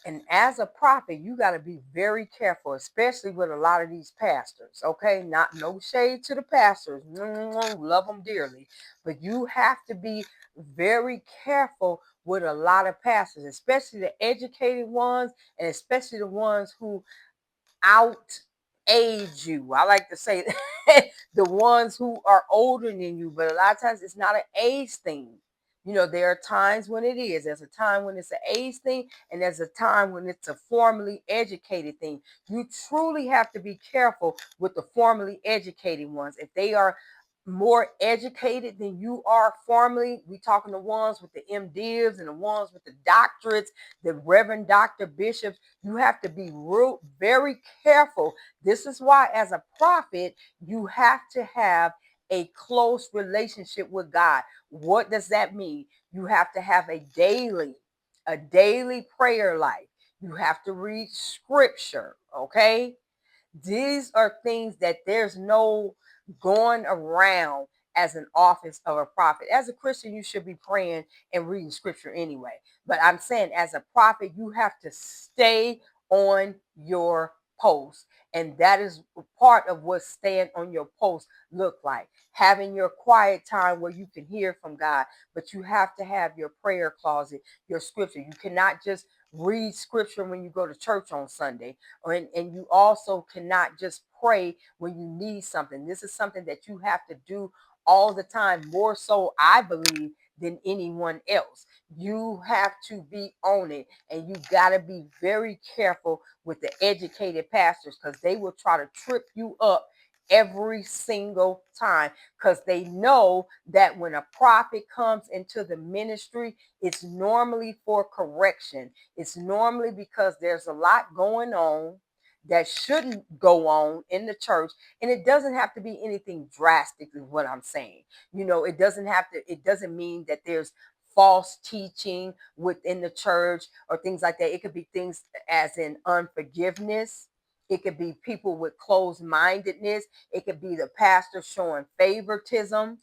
And as a prophet, you got to be very careful, especially with a lot of these pastors. Okay, not no shade to the pastors, love them dearly, but you have to be very careful with a lot of pastors, especially the educated ones, and especially the ones who out age you. I like to say the ones who are older than you, but a lot of times it's not an age thing. You know, there are times when it is. There's a time when it's an age thing, and there's a time when it's a formally educated thing. You truly have to be careful with the formally educated ones. If they are more educated than you are formally, we talking the ones with the MDivs and the ones with the doctorates, the Reverend Dr. Bishops. You have to be real, very careful. This is why, as a prophet, you have to have a close relationship with God. What does that mean? You have to have a daily prayer life. You have to read scripture, okay? These are things that there's no going around as an office of a prophet. As a Christian, you should be praying and reading scripture anyway. But I'm saying, as a prophet, you have to stay on your post. And that is part of what staying on your post look like. Having your quiet time where you can hear from God, but you have to have your prayer closet, your scripture. You cannot just read scripture when you go to church on Sunday, and you also cannot just pray when you need something. This is something that you have to do all the time, more so, I believe, than anyone else. You have to be on it, and you got to be very careful with the educated pastors, because they will try to trip you up every single time, because they know that when a prophet comes into the ministry, it's normally for correction. It's normally because there's a lot going on that shouldn't go on in the church. And it doesn't have to be anything drastic, is what I'm saying. You know, it doesn't mean that there's false teaching within the church or things like that. It could be things as in unforgiveness. It could be people with closed mindedness. It could be the pastor showing favoritism.